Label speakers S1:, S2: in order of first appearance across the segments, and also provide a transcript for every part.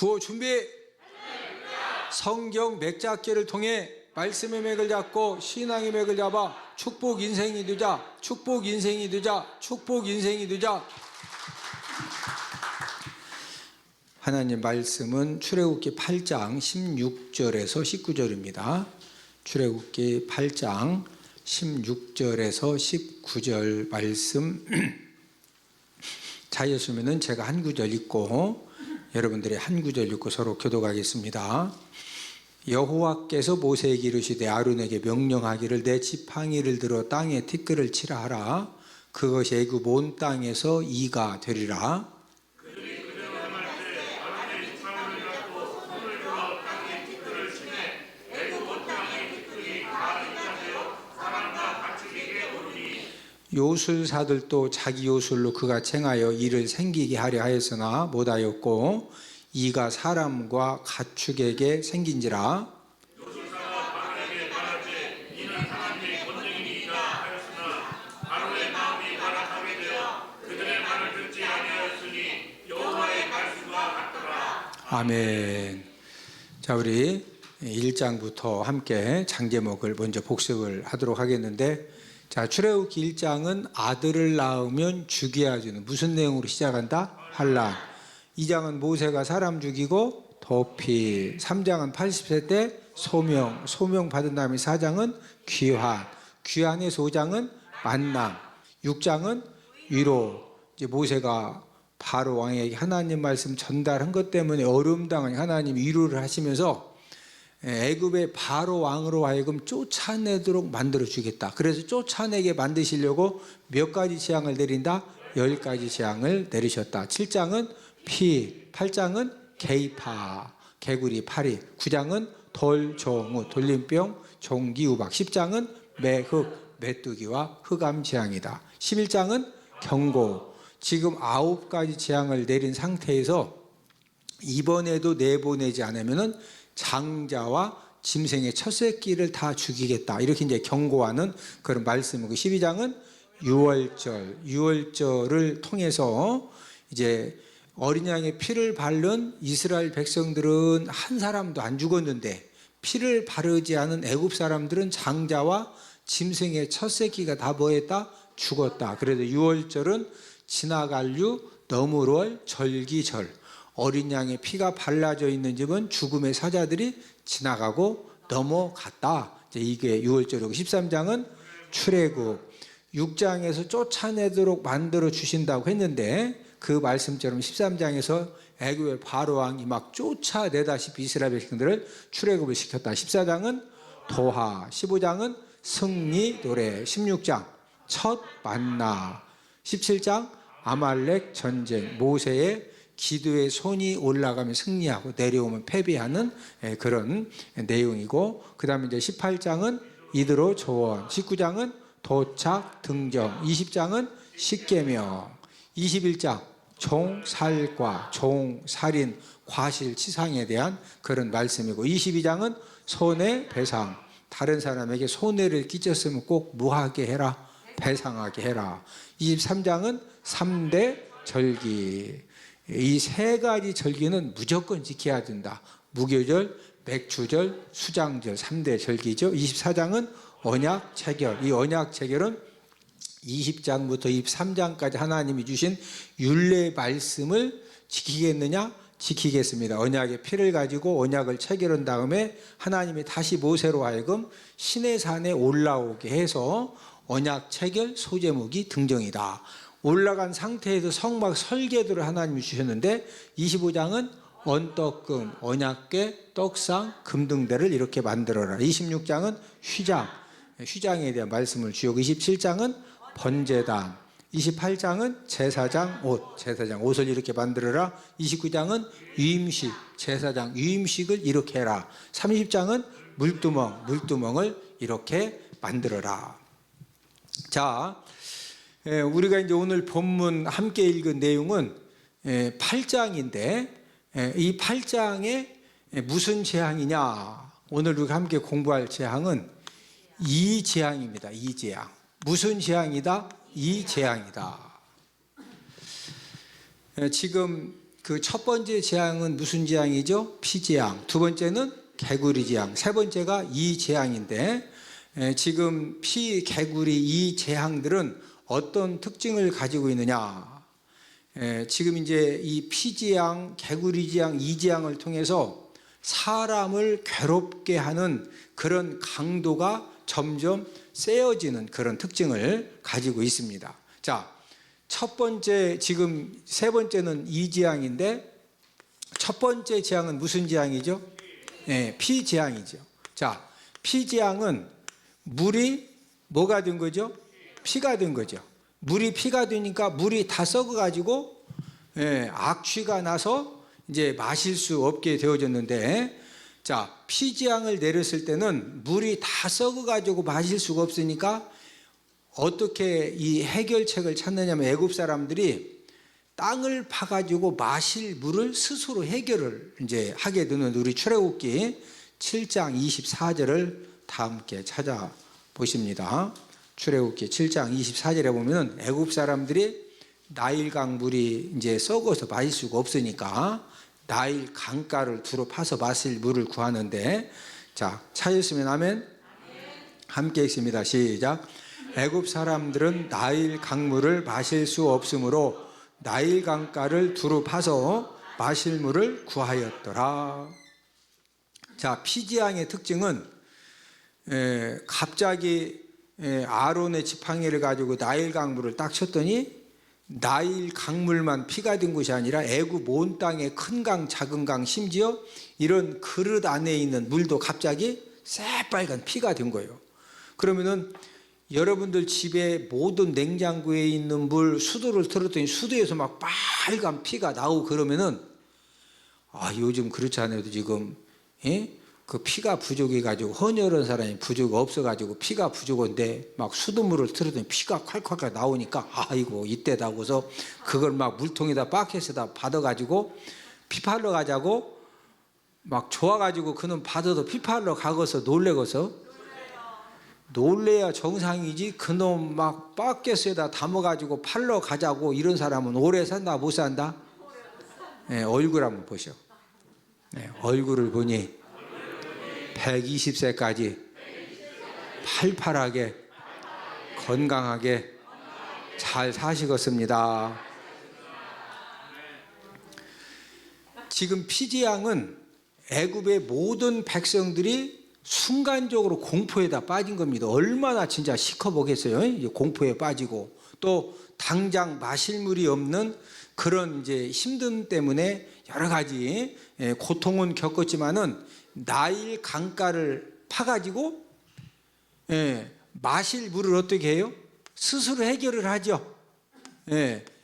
S1: 구호 준비. 성경 맥잡기를 통해 말씀의 맥을 잡고 신앙의 맥을 잡아 축복 인생이 되자. 축복 인생이 되자. 축복 인생이 되자. 하나님 말씀은 출애굽기 8장 16절에서 19절입니다. 출애굽기 8장 16절에서 19절 말씀 자였으면 제가 한 구절 읽고 여러분들이 한 구절 읽고 서로 교독하겠습니다. 여호와께서 모세에게 이르시되 아론에게 명령하기를 내 지팡이를 들어 땅에 티끌을 치라 하라. 그것이 애굽 온 땅에서 이가 되리라. 요술사들도 자기 요술로 그가 쟁하여 이를 생기게 하려 하였으나 못하였고 이가 사람과 가축에게 생긴지라.
S2: 요술사가 바로에게 말하되 이는 하나님의 권능이니이다 하였으나 바로의 마음이 가락하게 되어 그들의 말을 듣지 아니하였으니 여호와의 말씀과 같더라.
S1: 아멘. 자, 우리 1장부터 함께 장제목을 먼저 복습을 하도록 하겠는데, 자, 출애굽기 1장은 아들을 낳으면 죽여야 주는 무슨 내용으로 시작한다? 환란. 2장은 모세가 사람 죽이고 도피. 3장은 80세 때 소명 받은 다음에 4장은 귀환에서 5장은 만남. 6장은 위로. 이제 모세가 바로 왕에게 하나님 말씀 전달한 것 때문에 어려움 당하니 하나님 위로를 하시면서 애굽의 바로 왕으로 하여금 쫓아내도록 만들어 주겠다. 그래서 쫓아내게 만드시려고 몇 가지 재앙을 내린다? 10가지 재앙을 내리셨다. 7장은 피, 8장은 개이파, 개구리, 파리, 9장은 돌종우, 돌림병, 종기, 우박, 10장은 매흑, 메뚜기와 흑암 재앙이다. 11장은 경고. 지금 9가지 재앙을 내린 상태에서 이번에도 내보내지 않으면은 장자와 짐승의 첫 새끼를 다 죽이겠다. 이렇게 이제 경고하는 그런 말씀이고, 12장은 유월절을 통해서 이제 어린 양의 피를 바른 이스라엘 백성들은 한 사람도 안 죽었는데 피를 바르지 않은 애굽 사람들은 장자와 짐승의 첫 새끼가 다 뭐했다? 죽었다. 그래서 유월절은 지나갈 유, 넘을월, 절기절. 어린 양의 피가 발라져 있는 집은 죽음의 사자들이 지나가고 넘어갔다. 이게 6월절이고, 13장은 출애굽. 6장에서 쫓아내도록 만들어 주신다고 했는데 그 말씀처럼 13장에서 애굽의 바로 왕이 막 쫓아내다시피 이스라엘 백성들을 출애굽을 시켰다. 14장은 도하, 15장은 승리 노래, 16장 첫 만나, 17장 아말렉 전쟁, 모세의 기도의 손이 올라가면 승리하고 내려오면 패배하는 그런 내용이고, 그 다음에 이제 18장은 이드로 조언, 19장은 도착 등정, 20장은 십계명, 21장 종살과 종살인 과실치상에 대한 그런 말씀이고, 22장은 손해배상, 다른 사람에게 손해를 끼쳤으면 꼭 무하게 해라, 배상하게 해라. 23장은 3대 절기. 이 3가지 절기는 무조건 지켜야 된다. 무교절, 맥추절, 수장절 3대 절기죠. 24장은 언약 체결. 이 언약 체결은 20장부터 23장까지 하나님이 주신 율례 말씀을 지키겠느냐? 지키겠습니다. 언약의 피를 가지고 언약을 체결한 다음에 하나님이 다시 모세로 하여금 시내산에 올라오게 해서 언약 체결 소제목이 등정이다. 올라간 상태에서 성막 설계도를 하나님이 주셨는데, 25장은 언떡금, 언약궤, 떡상, 금등대를 이렇게 만들어라. 26장은 휘장에 대한 말씀을 주고, 27장은 번제단, 28장은 제사장 옷을 이렇게 만들어라. 29장은 유임식, 제사장 유임식을 이렇게 해라. 30장은 물두멍을 이렇게 만들어라. 자, 우리가 이제 오늘 본문 함께 읽은 내용은 8장인데, 이 8장에 무슨 재앙이냐? 오늘 우리가 함께 공부할 재앙은 이 재앙입니다. 이 재앙. 무슨 재앙이다? 이 재앙이다. 지금 그 첫 번째 재앙은 무슨 재앙이죠? 피재앙. 두 번째는 개구리 재앙. 세 번째가 이 재앙인데, 지금 피, 개구리 이 재앙들은 어떤 특징을 가지고 있느냐? 지금 이제 이 피재앙, 개구리 재앙, 이 재앙을 통해서 사람을 괴롭게 하는 그런 강도가 점점 세어지는 그런 특징을 가지고 있습니다. 자, 첫 번째, 지금 세 번째는 이 재앙인데, 첫 번째 재앙은 무슨 재앙이죠? 피재앙이죠. 자, 피재앙은 물이 뭐가 된 거죠? 피가 된 거죠. 물이 피가 되니까 물이 다 썩어가지고 악취가 나서 이제 마실 수 없게 되어졌는데, 자, 피재앙을 내렸을 때는 물이 다 썩어가지고 마실 수가 없으니까 어떻게 이 해결책을 찾느냐면, 애굽 사람들이 땅을 파가지고 마실 물을 스스로 해결을 이제 하게 되는, 우리 출애굽기 7장 24절을 다 함께 찾아보십니다. 출애굽기 7장 24절에 보면 애굽 사람들이 나일강 물이 이제 썩어서 마실 수가 없으니까 나일 강가를 두루 파서 마실 물을 구하는데, 자, 찾으시면 아멘. 함께 읽습니다. 시작. 애굽 사람들은 나일 강물을 마실 수 없으므로 나일 강가를 두루 파서 마실 물을 구하였더라. 자, 피재앙의 특징은 갑자기 아론의 지팡이를 가지고 나일 강물을 딱 쳤더니 나일 강물만 피가 된 것이 아니라 애굽 온 땅의 큰 강, 작은 강, 심지어 이런 그릇 안에 있는 물도 갑자기 새빨간 피가 된 거예요. 그러면은 여러분들 집에 모든 냉장고에 있는 물 수도를 틀었더니 수도에서 막 빨간 피가 나오고 그러면은, 아, 요즘 그렇지 않아도 지금 그 피가 부족해가지고 헌혈한 사람이 부족 없어가지고 피가 부족한데 막 수돗물을 틀었더니 피가 콸콸콸 나오니까, 아이고 이때다 하고서 그걸 막 물통에다 바켓에다 받아가지고 피 팔러 가자고 막 좋아가지고 그는 받아도 피 팔러 가고서 놀래야 정상이지. 그놈 막 바켓에다 담아가지고 팔러 가자고 이런 사람은 오래 산다 못 산다? 얼굴 한번 보셔. 얼굴을 보니 120세까지 팔팔하게 건강하게 잘 사시겠습니다. 지금 피재앙은 애굽의 모든 백성들이 순간적으로 공포에다 빠진 겁니다. 얼마나 진짜 시커멓겠어요. 공포에 빠지고 또 당장 마실 물이 없는 그런 이제 힘듦 때문에 여러 가지 고통은 겪었지만은 나일 강가를 파가지고 마실 물을 어떻게 해요? 스스로 해결을 하죠.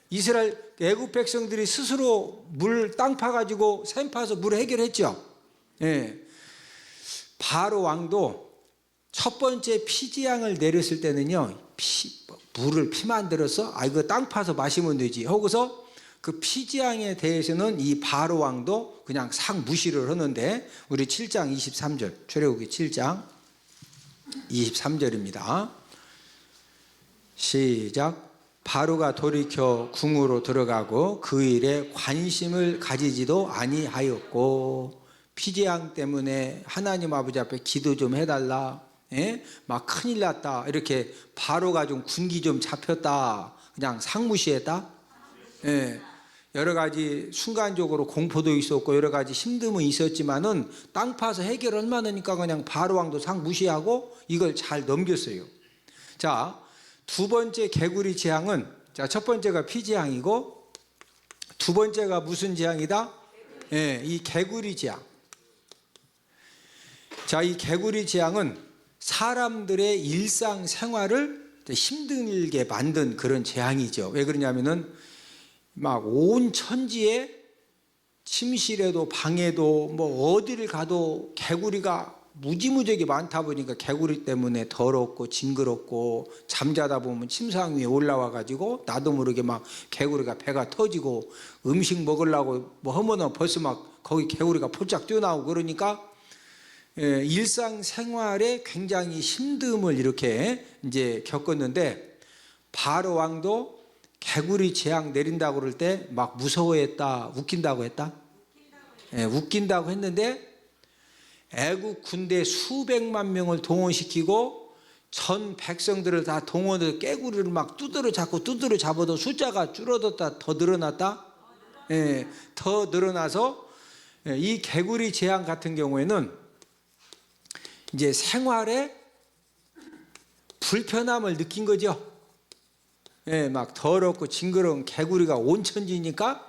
S1: 이스라엘 애굽 백성들이 스스로 물 땅 파가지고 샘 파서 물을 해결했죠. 바로 왕도 첫 번째 피재앙을 내렸을 때는요, 물을 피만 들어서 이거 땅 파서 마시면 되지 하고서 그 피재앙에 대해서는 이 바로 왕도 그냥 상 무시를 하는데, 우리 7장 23절, 출애굽기 7장 23절입니다. 시작. 바로가 돌이켜 궁으로 들어가고 그 일에 관심을 가지지도 아니하였고, 피재앙 때문에 하나님 아버지 앞에 기도 좀 해달라, 막 큰일 났다, 이렇게 바로가 좀 군기 좀 잡혔다, 그냥 상무시했다. 여러 가지 순간적으로 공포도 있었고 여러 가지 힘듦은 있었지만은 땅 파서 해결을 만하니까 그냥 바로 왕도 상무시하고 이걸 잘 넘겼어요. 자, 두 번째 개구리 재앙은, 자, 첫 번째가 피재앙이고 두 번째가 무슨 재앙이다? 이 개구리 재앙. 자, 이 개구리 재앙은 사람들의 일상생활을 힘들게 만든 그런 재앙이죠. 왜 그러냐면은 막 온 천지에 침실에도 방에도 뭐 어디를 가도 개구리가 무지무지하게 많다 보니까 개구리 때문에 더럽고 징그럽고, 잠자다 보면 침상 위에 올라와 가지고 나도 모르게 막 개구리가 배가 터지고, 음식 먹으려고 뭐 하면 벌써 막 거기 개구리가 포짝 뛰어나오고, 그러니까 일상생활에 굉장히 힘듦을 이렇게 이제 겪었는데, 바로 왕도 개구리 재앙 내린다고 그럴 때 막 무서워했다, 웃긴다고 했다? 예, 웃긴다고 했는데 애국 군대 수백만 명을 동원시키고 전 백성들을 다 동원해서 깨구리를 막 두드려 잡아도 숫자가 줄어들었다, 더 늘어났다? 예, 더 늘어나서 이 개구리 재앙 같은 경우에는 이제 생활에 불편함을 느낀 거죠. 예, 막 더럽고 징그러운 개구리가 온천지니까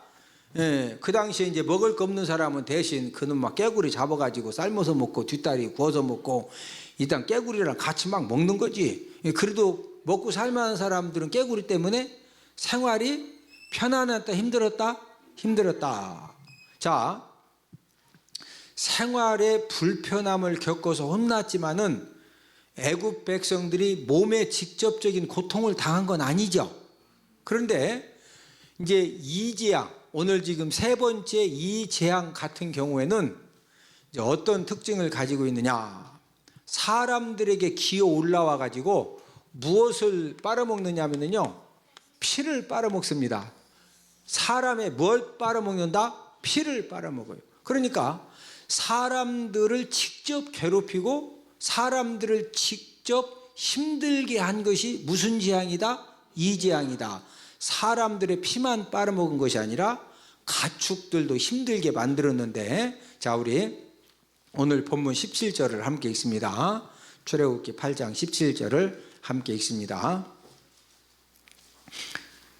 S1: 그 당시에 이제 먹을 거 없는 사람은 대신 그놈 막 깨구리 잡아가지고 삶아서 먹고 뒷다리 구워서 먹고 일단 깨구리랑 같이 막 먹는 거지. 그래도 먹고 살만한 사람들은 깨구리 때문에 생활이 편안했다, 힘들었다? 힘들었다. 자, 생활에 불편함을 겪어서 혼났지만은 애국 백성들이 몸에 직접적인 고통을 당한 건 아니죠. 그런데 이제 이 재앙, 오늘 지금 세 번째 이 재앙 같은 경우에는 이제 어떤 특징을 가지고 있느냐? 사람들에게 기어 올라와 가지고 무엇을 빨아먹느냐면요, 피를 빨아먹습니다. 사람의 뭘 빨아먹는다? 피를 빨아먹어요. 그러니까 사람들을 직접 괴롭히고 사람들을 직접 힘들게 한 것이 무슨 재앙이다? 이 재앙이다. 사람들의 피만 빨아먹은 것이 아니라 가축들도 힘들게 만들었는데, 자, 우리 오늘 본문 17절을 함께 읽습니다. 출애굽기 8장 17절을 함께 읽습니다.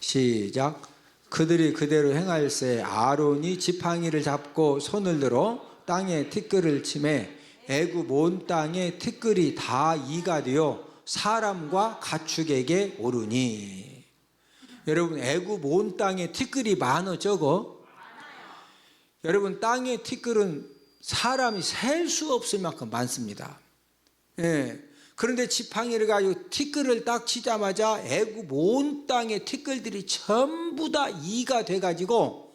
S1: 시작. 그들이 그대로 행할새 아론이 지팡이를 잡고 손을 들어 땅에 티끌을 치매 애굽 온 땅에 티끌이 다 이가 되어 사람과 가축에게 오르니. 여러분, 애굽 온 땅에 티끌이 많어 적어? 여러분, 땅에 티끌은 사람이 셀 수 없을 만큼 많습니다. 예. 그런데 지팡이를 가지고 티끌을 딱 치자마자 애굽 온 땅의 티끌들이 전부 다 이가 돼가지고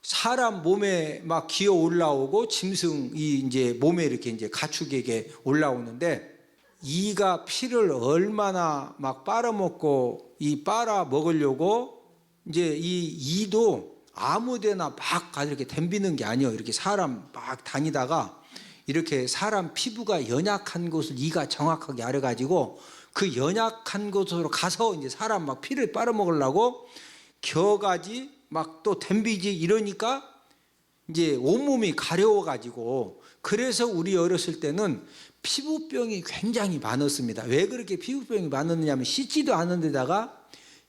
S1: 사람 몸에 막 기어 올라오고 짐승이 이제 몸에 이렇게 이제 가축에게 올라오는데, 이가 피를 얼마나 막 빨아먹고 이 빨아 먹으려고 이제 이 이도 아무데나 막 이렇게 덤비는 게 아니에요. 이렇게 사람 막 다니다가 이렇게 사람 피부가 연약한 곳을 이가 정확하게 알아가지고 그 연약한 곳으로 가서 이제 사람 막 피를 빨아먹으려고 겨가지 막 또 덤비지 이러니까 이제 온몸이 가려워가지고, 그래서 우리 어렸을 때는 피부병이 굉장히 많았습니다. 왜 그렇게 피부병이 많았느냐면 씻지도 않은 데다가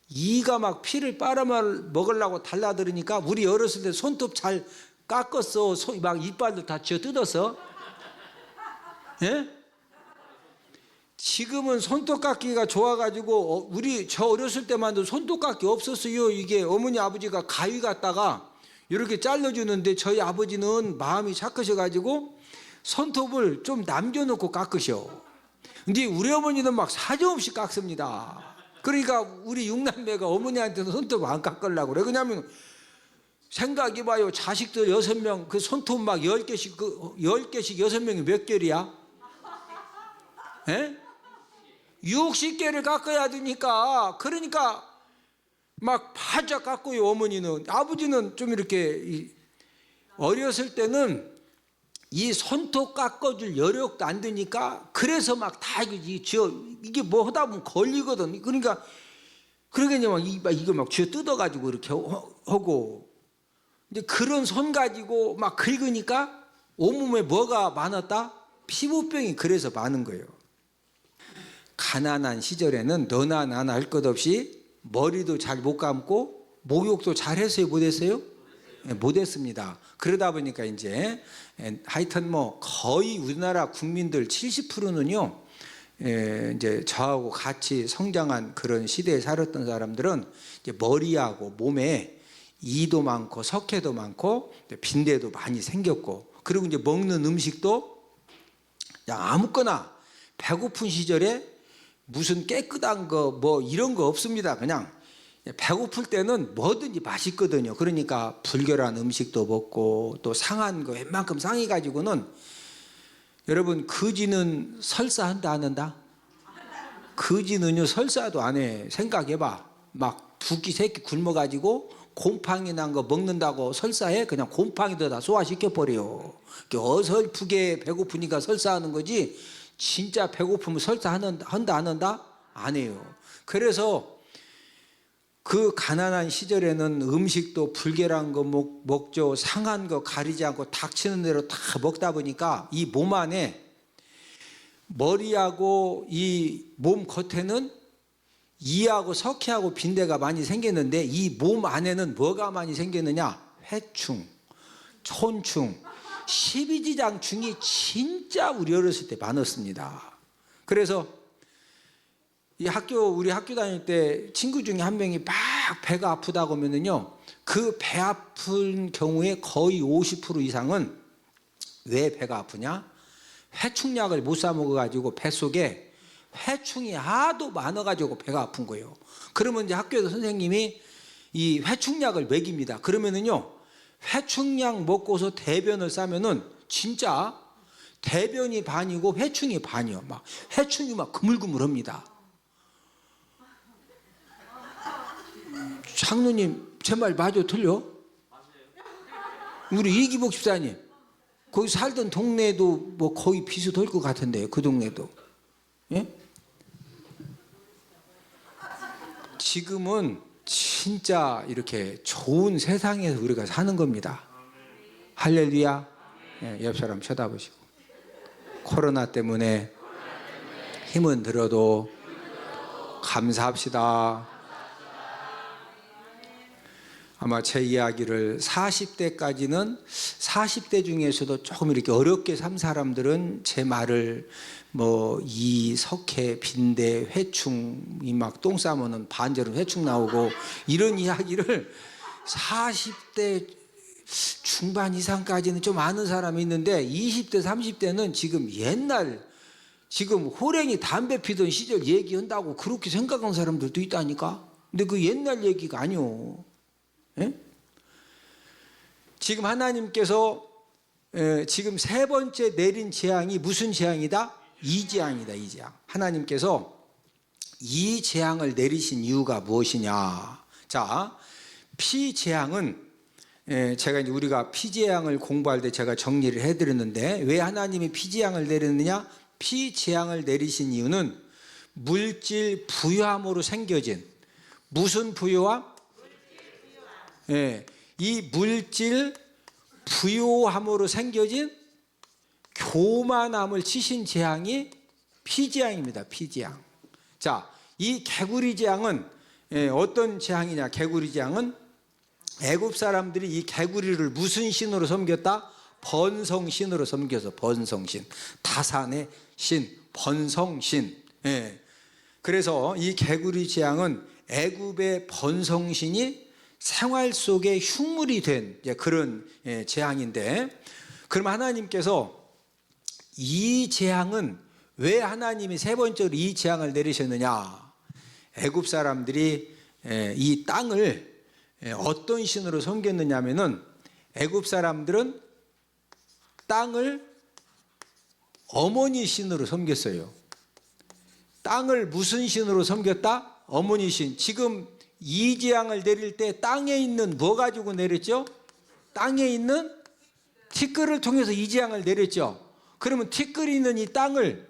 S1: 이가 막 피를 빨아먹으려고 달라들으니까 우리 어렸을 때 손톱 잘 깎았어. 막 이빨도 다 쥐어 뜯었어. 예? 지금은 손톱 깎기가 좋아가지고 저 어렸을 때만도 손톱 깎기 없었어요. 이게 어머니 아버지가 가위 갖다가 이렇게 잘라주는데 저희 아버지는 마음이 착하셔가지고 손톱을 좀 남겨놓고 깎으셔. 근데 우리 어머니는 막 사정없이 깎습니다. 그러니까 우리 육남매가 어머니한테는 손톱 안 깎으려고 그래. 왜냐하면 생각해봐요. 자식들 6명 그 손톱 막 10개씩 10개씩 6명이 몇 개월이야? 예? 60개를 깎아야 되니까, 그러니까 막 바짝 깎고요. 어머니는. 아버지는 좀 이렇게 어렸을 때는 이 손톱 깎아줄 여력도 안 되니까 그래서 막 다 이게 뭐 하다 보면 걸리거든. 그러니까 막 이거 막 쥐어 뜯어가지고 이렇게 하고, 이제 그런 손 가지고 막 긁으니까 온몸에 뭐가 많았다? 피부병이 그래서 많은 거예요. 가난한 시절에는 너나 나나 할 것 없이 머리도 잘 못 감고 목욕도 잘 했어요? 못 했어요? 못 했습니다. 그러다 보니까 이제 하여튼 뭐 거의 우리나라 국민들 70%는요, 이제 저하고 같이 성장한 그런 시대에 살았던 사람들은 이제 머리하고 몸에 이도 많고 석회도 많고 빈대도 많이 생겼고, 그리고 이제 먹는 음식도 그냥 아무거나 배고픈 시절에 무슨 깨끗한 거 뭐 이런 거 없습니다. 그냥 배고플 때는 뭐든지 맛있거든요. 그러니까 불결한 음식도 먹고 또 상한 거 웬만큼 상해가지고는, 여러분 거지는 설사한다 안 한다? 거지는요 설사도 안 해. 생각해봐. 막 두끼 세 끼 굶어가지고 곰팡이 난 거 먹는다고 설사해? 그냥 곰팡이도 다 소화시켜버려. 어설프게 배고프니까 설사하는 거지 진짜 배고프면 설사한다 안 한다? 안 해요. 그래서 그 가난한 시절에는 음식도 불결한 거 먹죠. 상한 거 가리지 않고 닥치는 대로 다 먹다 보니까 이 몸 안에 머리하고 이 몸 겉에는 이하고 석회하고 빈대가 많이 생겼는데 이 몸 안에는 뭐가 많이 생겼느냐? 회충, 촌충, 십이지장충이 진짜 우리 어렸을 때 많았습니다. 그래서 우리 학교 다닐 때 친구 중에 한 명이 막 배가 아프다고 하면은요, 그 배 아픈 경우에 거의 50% 이상은 왜 배가 아프냐? 회충약을 못 사 먹어가지고 뱃속에 회충이 하도 많아가지고 배가 아픈 거예요. 그러면 이제 학교에서 선생님이 이 회충약을 먹입니다. 그러면은요, 회충약 먹고서 대변을 싸면은 진짜 대변이 반이고 회충이 반이요. 막 회충이 막 그물그물합니다. 장로님, 제 말 맞아 틀려? 우리 이기복 집사님, 거기 살던 동네도 뭐 거의 비슷할 것 같은데요. 그 동네도. 예? 지금은 진짜 이렇게 좋은 세상에서 우리가 사는 겁니다. 할렐루야. 예, 옆 사람 쳐다보시고. 코로나 때문에 힘은 들어도 감사합시다. 아마 제 이야기를 40대까지는 40대 중에서도 조금 이렇게 어렵게 산 사람들은 제 말을 뭐 이 석회, 빈대, 회충이 막 똥 싸면은 반절은 회충 나오고 이런 이야기를 40대 중반 이상까지는 좀 아는 사람이 있는데 20대, 30대는 지금 지금 호랭이 담배 피던 시절 얘기한다고 그렇게 생각하는 사람들도 있다니까. 근데 그 옛날 얘기가 아니오. 예? 지금 하나님께서 지금 세 번째 내린 재앙이 무슨 재앙이다? 이 재앙이다. 이 재앙. 하나님께서 이 재앙을 내리신 이유가 무엇이냐? 자, 피 재앙은 제가 이제 우리가 피 재앙을 공부할 때 제가 정리를 해드렸는데 왜 하나님이 피 재앙을 내렸느냐? 피 재앙을 내리신 이유는 물질 부요함으로 생겨진 무슨 부요함? 예, 이 물질 부요함으로 생겨진 교만함을 치신 재앙이 피재앙입니다. 피재앙. 자, 이 개구리 재앙은 어떤 재앙이냐? 개구리 재앙은 애굽 사람들이 이 개구리를 무슨 신으로 섬겼다? 번성신으로 섬겨서 번성신, 다산의 신, 번성신. 예. 그래서 이 개구리 재앙은 애굽의 번성신이 생활 속에 흉물이 된 그런 재앙인데, 그럼 하나님께서 이 재앙은 왜 하나님이 세 번째로 이 재앙을 내리셨느냐? 애굽 사람들이 이 땅을 어떤 신으로 섬겼느냐 하면은 애굽 사람들은 땅을 어머니 신으로 섬겼어요. 땅을 무슨 신으로 섬겼다? 어머니 신. 지금 이 재앙을 내릴 때 땅에 있는 뭐 가지고 내렸죠? 땅에 있는 티끌을 통해서 이 재앙을 내렸죠. 그러면 티끌이 있는 이 땅을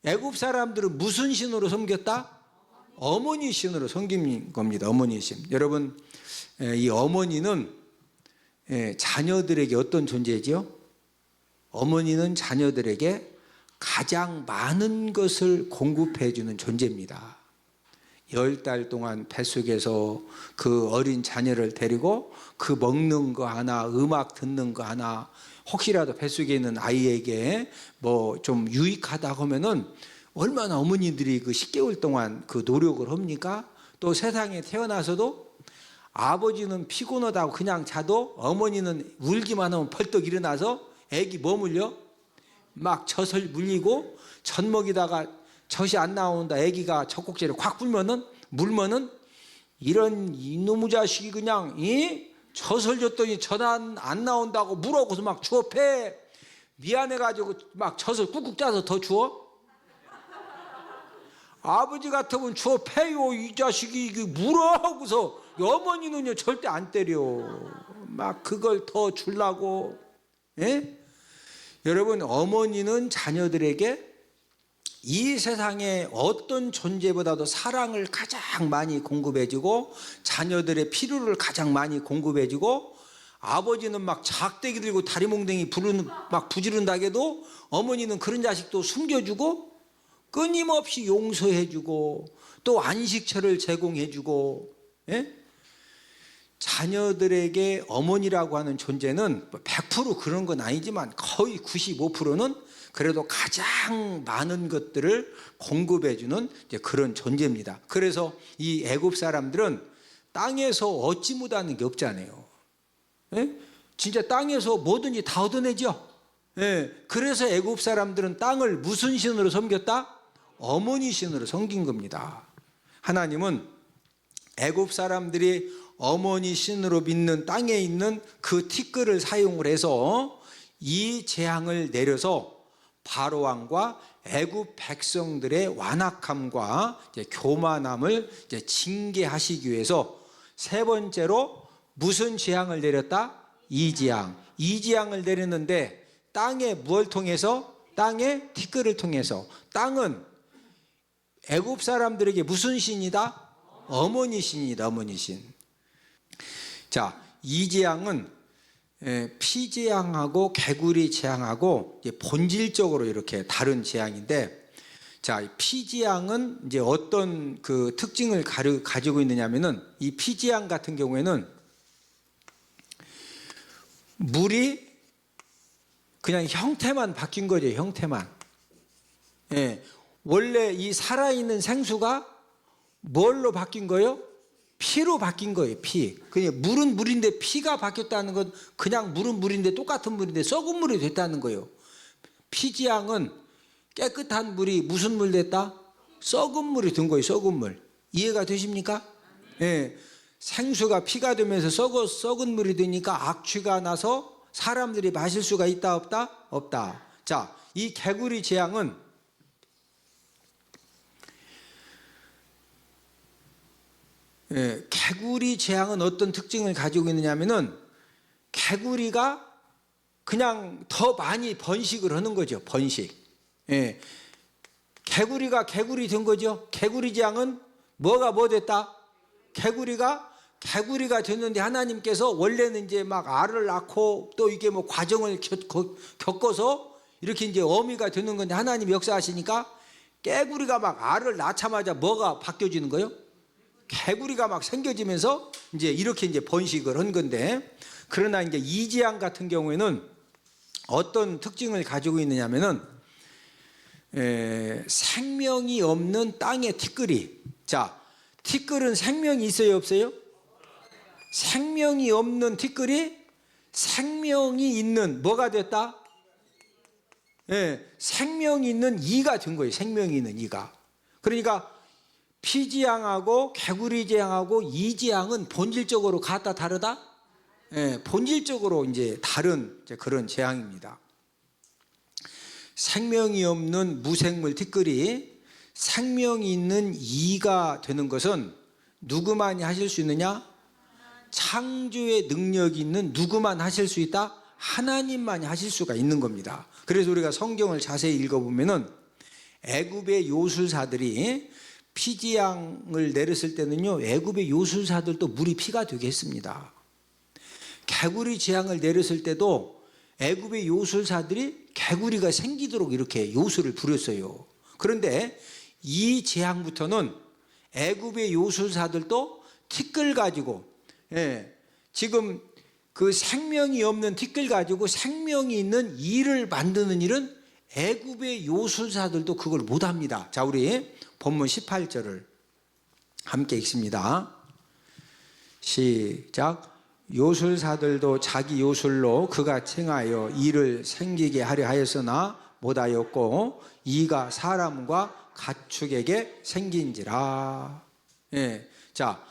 S1: 애굽 사람들은 무슨 신으로 섬겼다? 어머니 신으로 섬긴 겁니다. 어머니 신. 여러분, 이 어머니는 자녀들에게 어떤 존재지요? 어머니는 자녀들에게 가장 많은 것을 공급해 주는 존재입니다. 10달 동안 뱃속에서 그 어린 자녀를 데리고 그 먹는 거 하나, 음악 듣는 거 하나, 혹시라도 뱃속에 있는 아이에게 뭐 좀 유익하다 하면은 얼마나 어머니들이 그 10개월 동안 그 노력을 합니까? 또 세상에 태어나서도 아버지는 피곤하다고 그냥 자도 어머니는 울기만 하면 벌떡 일어나서 애기 뭐 물려? 막 젖을 물리고 젖 먹이다가 젖이 안 나온다. 애기가 젖꼭지를 콱 물면은 이런 이놈의 자식이 그냥 젖을 줬더니 젖 안 나온다고 물어고서 막 주워 패. 미안해가지고 막 젖을 꾹꾹 짜서 더 주워. 아버지 같으면 저 패요 이 자식이 이게 물어 하고서 어머니는요 절대 안 때려. 막 그걸 더 주려고. 예? 여러분 어머니는 자녀들에게 이 세상에 어떤 존재보다도 사랑을 가장 많이 공급해주고 자녀들의 필요를 가장 많이 공급해주고 아버지는 막 작대기 들고 다리몽댕이 막 부지런다게도 어머니는 그런 자식도 숨겨주고 끊임없이 용서해주고 또 안식처를 제공해주고. 예? 자녀들에게 어머니라고 하는 존재는 100% 그런 건 아니지만 거의 95%는 그래도 가장 많은 것들을 공급해주는 그런 존재입니다. 그래서 이 애굽 사람들은 땅에서 얻지 못하는 게 없잖아요. 예? 진짜 땅에서 뭐든지 다 얻어내죠. 예. 그래서 애굽 사람들은 땅을 무슨 신으로 섬겼다? 어머니 신으로 섬긴 겁니다. 하나님은 애굽 사람들이 어머니 신으로 믿는 땅에 있는 그 티끌을 사용을 해서 이 재앙을 내려서 바로 왕과 애굽 백성들의 완악함과 교만함을 징계하시기 위해서 세 번째로 무슨 재앙을 내렸다? 이 재앙을 내렸는데 땅에 무엇을 통해서? 땅에 티끌을 통해서. 땅은 애굽 사람들에게 무슨 신이다? 어머니 신이다. 어머니 신. 자, 이 재앙은 피 재앙하고 개구리 재앙하고 본질적으로 이렇게 다른 재앙인데, 자, 피 재앙은 이제 어떤 그 특징을 가지고 있느냐면은 이 피 재앙 같은 경우에는 물이 그냥 형태만 바뀐 거죠. 형태만. 예, 원래 이 살아있는 생수가 뭘로 바뀐 거예요? 피로 바뀐 거예요. 피. 그냥 물은 물인데 피가 바뀌었다는 건 그냥 물은 물인데 똑같은 물인데 썩은 물이 됐다는 거예요. 피지향은 깨끗한 물이 무슨 물 됐다? 썩은 물이 된 거예요. 썩은 물. 이해가 되십니까? 예. 생수가 피가 되면서 썩은 물이 되니까 악취가 나서 사람들이 마실 수가 있다 없다? 없다. 자, 이 개구리 재앙은 개구리 재앙은 어떤 특징을 가지고 있느냐면은 개구리가 그냥 더 많이 번식을 하는 거죠. 번식. 예. 개구리가 개구리 된 거죠. 개구리 재앙은 뭐가 뭐 됐다? 개구리가 됐는데 하나님께서 원래는 이제 막 알을 낳고 또 이게 뭐 과정을 겪어서 이렇게 이제 어미가 되는 건데 하나님 역사하시니까 개구리가 막 알을 낳자마자 뭐가 바뀌어지는 거예요? 개구리가 막 생겨지면서 이제 이렇게 이제 번식을 한 건데, 그러나 이제 이 재앙 같은 경우에는 어떤 특징을 가지고 있느냐면은 생명이 없는 땅의 티끌이, 자, 티끌은 생명이 있어요 없어요? 생명이 없는 티끌이 생명이 있는 뭐가 됐다? 생명이 있는 이가 된 거예요. 생명이 있는 이가. 그러니까 피지향하고 개구리지향하고 이지향은 본질적으로 같다 다르다? 본질적으로 이제 다른 이제 그런 재앙입니다. 생명이 없는 무생물 티끌이 생명이 있는 이가 되는 것은 누구만이 하실 수 있느냐? 창조의 능력이 있는 누구만 하실 수 있다? 하나님만이 하실 수가 있는 겁니다. 그래서 우리가 성경을 자세히 읽어보면은 애굽의 요술사들이 피지향을 내렸을 때는요, 애굽의 요술사들도 물이 피가 되게 했습니다. 개구리 재앙을 내렸을 때도 애굽의 요술사들이 개구리가 생기도록 이렇게 요술을 부렸어요. 그런데 이 재앙부터는 애굽의 요술사들도 티끌 가지고, 지금 그 생명이 없는 티끌 가지고 생명이 있는 이를 만드는 일은 애굽의 요술사들도 그걸 못합니다. 자, 우리 본문 18절을 함께 읽습니다. 시작. 요술사들도 자기 요술로 그가 청하여 이를 생기게 하려 하였으나 못하였고 이가 사람과 가축에게 생긴지라. 자,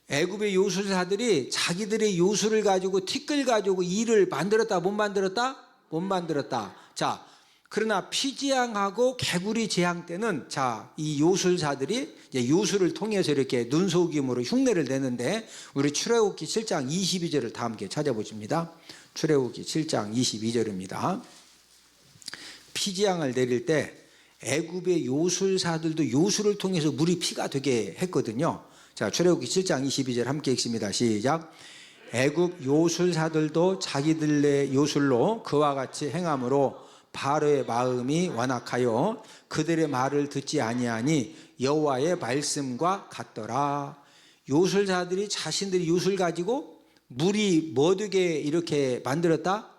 S1: 애굽의 요술사들이 자기들의 요술을 가지고 티끌 가지고 이를 만들었다 못 만들었다? 못 만들었다. 자, 그러나 피지양하고 개구리 재앙 때는 이 요술사들이 이제 요술을 통해서 이렇게 눈속임으로 흉내를 내는데, 우리 출애굽기 7장 22절을 다 함께 찾아보십니다. 출애굽기 7장 22절입니다. 피지양을 내릴 때 애굽의 요술사들도 요술을 통해서 물이 피가 되게 했거든요. 자, 출애굽기 7장 22절 함께 읽습니다. 시작. 애굽 요술사들도 자기들의 요술로 그와 같이 행함으로 바로의 마음이 완악하여 그들의 말을 듣지 아니하니 여호와의 말씀과 같더라. 요술사들이 자신들이 요술 가지고 물이 뭐 되게 이렇게 만들었다?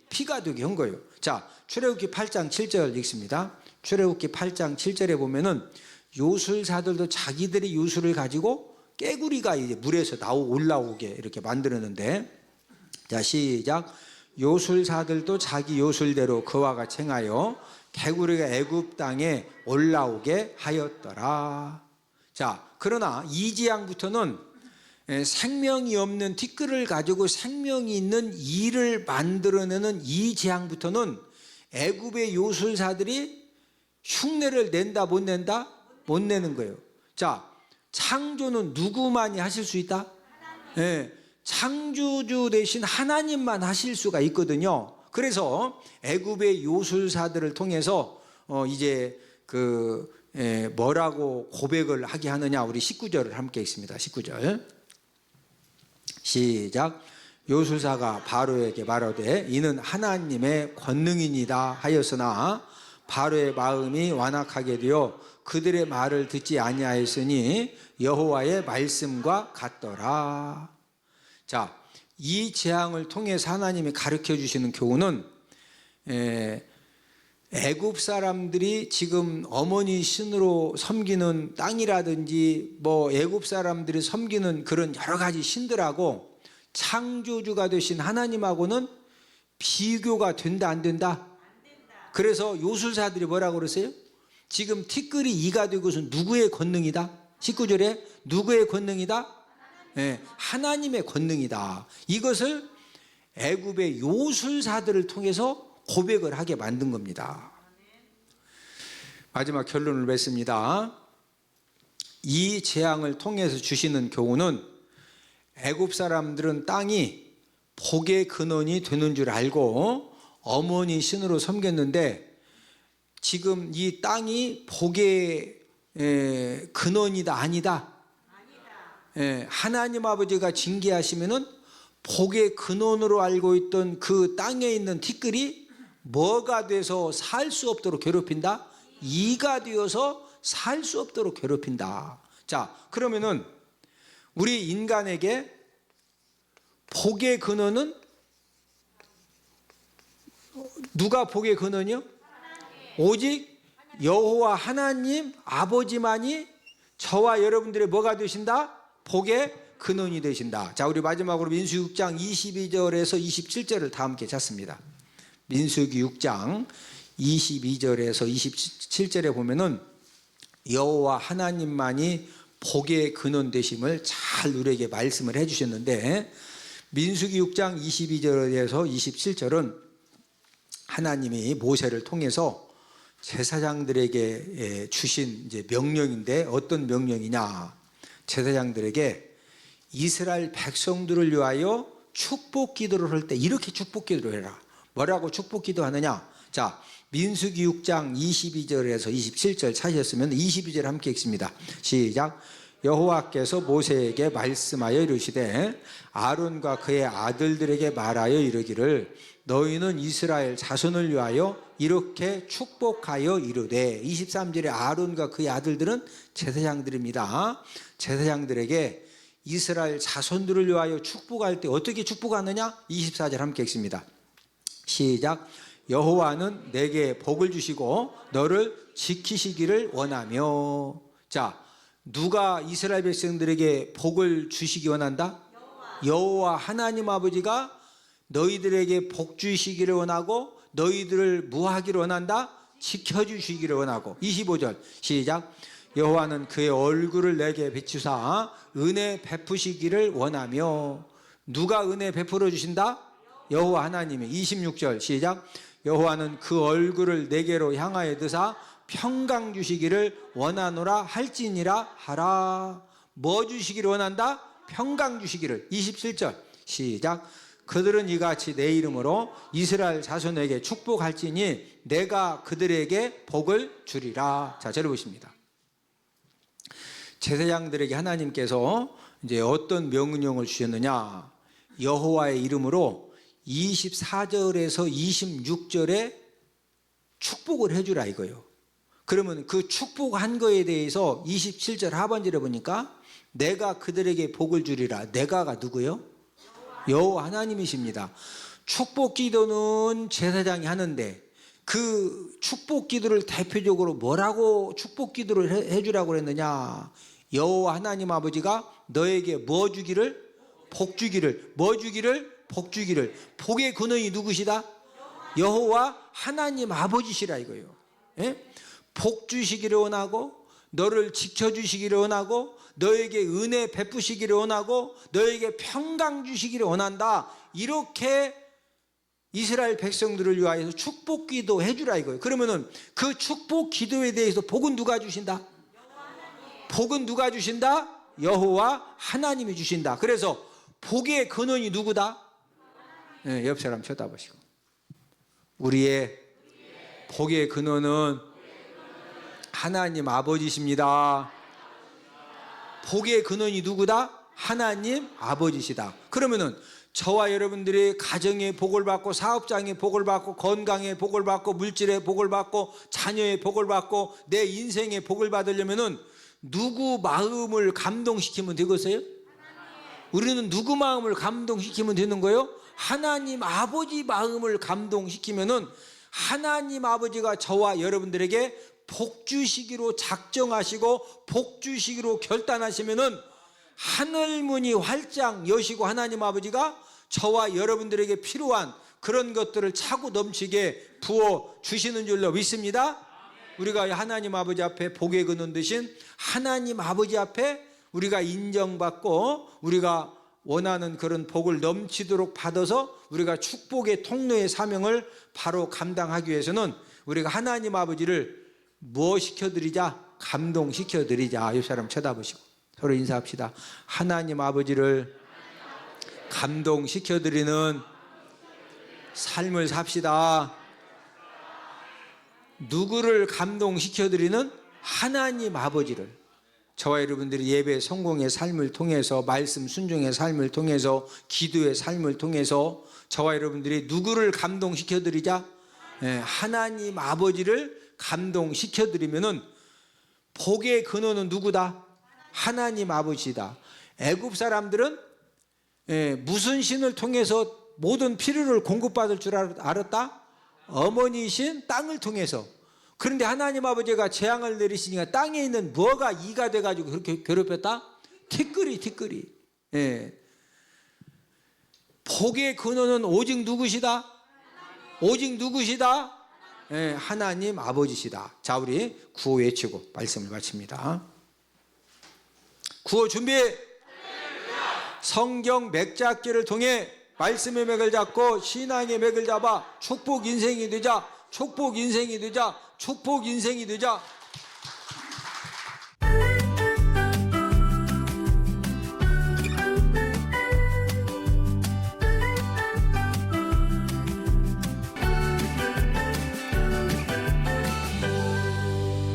S1: 피가 되게 한 거예요. 자, 출애굽기 8장 7절 읽습니다. 출애굽기 8장 7절에 보면은 요술사들도 자기들의 요술을 가지고 깨구리가 이제 물에서 올라오게 이렇게 만들었는데, 자, 시작. 요술사들도 자기 요술대로 그와 같이 행하여 개구리가 애굽 땅에 올라오게 하였더라. 자, 그러나 이 재앙부터는 생명이 없는 티끌을 가지고 생명이 있는 이를 만들어내는 이 재앙부터는 애굽의 요술사들이 흉내를 낸다 못 낸다? 못 내는 거예요. 자, 창조는 누구만이 하실 수 있다? 네, 창조주 대신 하나님만 하실 수가 있거든요. 그래서 애굽의 요술사들을 통해서 이제 뭐라고 고백을 하게 하느냐, 우리 19절을 함께 읽습니다. 19절 시작. 요술사가 바로에게 말하되 이는 하나님의 권능이니이다 하였으나 바로의 마음이 완악하게 되어 그들의 말을 듣지 아니하였으니 여호와의 말씀과 같더라. 자, 이 재앙을 통해서 하나님이 가르쳐 주시는 교훈은 애굽 사람들이 지금 어머니 신으로 섬기는 땅이라든지 뭐 애굽 사람들이 섬기는 그런 여러 가지 신들하고 창조주가 되신 하나님하고는 비교가 된다 안 된다? 그래서 요술사들이 뭐라고 그러세요? 지금 티끌이 이가 되고서 누구의 권능이다? 19절에 누구의 권능이다? 네, 하나님의 권능이다. 이것을 애굽의 요술사들을 통해서 고백을 하게 만든 겁니다. 마지막 결론을 맺습니다. 이 재앙을 통해서 주시는 교훈은 애굽 사람들은 땅이 복의 근원이 되는 줄 알고 어머니 신으로 섬겼는데, 지금 이 땅이 복의 근원이다 아니다? 하나님 아버지가 징계하시면은 복의 근원으로 알고 있던 그 땅에 있는 티끌이 뭐가 돼서 살 수 없도록 괴롭힌다? 이가 되어서 살 수 없도록 괴롭힌다. 자, 그러면은 우리 인간에게 복의 근원은 누가 복의 근원이요? 오직 여호와 하나님 아버지만이 저와 여러분들의 뭐가 되신다? 복의 근원이 되신다. 자, 우리 마지막으로 민수기 6장 22절에서 27절을 다 함께 찾습니다. 민수기 6장 22절에서 27절에 보면은 여호와 하나님만이 복의 근원 되심을 잘 우리에게 말씀을 해 주셨는데, 민수기 6장 22절에서 27절은 하나님이 모세를 통해서 제사장들에게 주신 이제 명령인데, 어떤 명령이냐? 제사장들에게 이스라엘 백성들을 위하여 축복 기도를 할 때 이렇게 축복 기도를 해라. 뭐라고 축복 기도하느냐? 자, 민수기 6장 22절에서 27절 찾으셨으면 22절 함께 읽습니다. 시작. 여호와께서 모세에게 말씀하여 이르시되 아론과 그의 아들들에게 말하여 이르기를 너희는 이스라엘 자손을 위하여 이렇게 축복하여 이르되, 23절에 아론과 그의 아들들은 제사장들입니다. 제사장들에게 이스라엘 자손들을 위하여 축복할 때 어떻게 축복하느냐? 24절 함께 읽습니다. 시작. 여호와는 내게 복을 주시고 너를 지키시기를 원하며. 자, 누가 이스라엘 백성들에게 복을 주시기 원한다? 여호와 하나님 아버지가 너희들에게 복 주시기를 원하고 너희들을 무하기를 원한다? 지켜주시기를 원하고. 25절 시작. 여호와는 그의 얼굴을 내게 비추사 은혜 베푸시기를 원하며. 누가 은혜 베풀어 주신다? 여호와 하나님이. 26절 시작. 여호와는 그 얼굴을 내게로 향하여 드사 평강 주시기를 원하노라 할지니라 하라. 뭐 주시기를 원한다? 평강 주시기를. 27절 시작. 그들은 이같이 내 이름으로 이스라엘 자손에게 축복할지니 내가 그들에게 복을 주리라. 자, 저를 보십니다. 제사장들에게 하나님께서 이제 어떤 명령을 주셨느냐? 여호와의 이름으로 24절에서 26절에 축복을 해주라 이거예요. 그러면 그 축복한 거에 대해서 27절 하반절에 보니까 내가 그들에게 복을 주리라. 내가가 누구요? 여호와 하나님이십니다. 축복 기도는 제사장이 하는데 그 축복 기도를 대표적으로 뭐라고 축복 기도를 해주라고 그랬느냐? 여호와 하나님 아버지가 너에게 뭐 주기를? 복 주기를. 뭐 주기를? 복 주기를. 복의 근원이 누구시다? 여호와 하나님 아버지시라 이거예요. 예? 복 주시기를 원하고 너를 지켜주시기를 원하고 너에게 은혜 베푸시기를 원하고 너에게 평강 주시기를 원한다. 이렇게 이스라엘 백성들을 위하여서 축복 기도 해주라 이거예요. 그러면은 그 축복 기도에 대해서 복은 누가 주신다? 복은 누가 주신다? 여호와 하나님이 주신다. 그래서 복의 근원이 누구다? 네, 옆 사람 쳐다보시고 우리의 복의 근원은 하나님 아버지십니다. 복의 근원이 누구다? 하나님 아버지시다. 그러면은 저와 여러분들이 가정의 복을 받고 사업장의 복을 받고 건강의 복을 받고 물질의 복을 받고 자녀의 복을 받고 내 인생의 복을 받으려면은 누구 마음을 감동시키면 되겠어요? 우리는 누구 마음을 감동시키면 되는 거예요? 하나님 아버지 마음을 감동시키면은 하나님 아버지가 저와 여러분들에게 복 주시기로 작정하시고 복 주시기로 결단하시면은 하늘문이 활짝 여시고 하나님 아버지가 저와 여러분들에게 필요한 그런 것들을 차고 넘치게 부어 주시는 줄로 믿습니다. 우리가 하나님 아버지 앞에 복의 근원 되신 하나님 아버지 앞에 우리가 인정받고 우리가 원하는 그런 복을 넘치도록 받아서 우리가 축복의 통로의 사명을 바로 감당하기 위해서는 우리가 하나님 아버지를 뭐 시켜드리자? 감동시켜드리자. 옆 사람 쳐다보시고 서로 인사합시다. 하나님 아버지를 감동시켜드리는 삶을 삽시다. 누구를 감동시켜드리는? 하나님 아버지를. 저와 여러분들이 예배 성공의 삶을 통해서 말씀 순종의 삶을 통해서 기도의 삶을 통해서 저와 여러분들이 누구를 감동시켜드리자? 하나님 아버지를 감동시켜드리면은 복의 근원은 누구다? 하나님 아버지다. 애굽 사람들은 무슨 신을 통해서 모든 필요를 공급받을 줄 알았다? 어머니신 땅을 통해서. 그런데 하나님 아버지가 재앙을 내리시니까 땅에 있는 뭐가 이가 돼가지고 그렇게 괴롭혔다? 티끌이. 복의 근원은 오직 누구시다? 오직 누구시다? 하나님 아버지시다. 자, 우리 구호 외치고 말씀을 마칩니다. 구호 준비. 성경 맥잡기를 통해 말씀의 맥을 잡고 신앙의 맥을 잡아 축복 인생이 되자. 축복 인생이 되자. 축복 인생이 되자.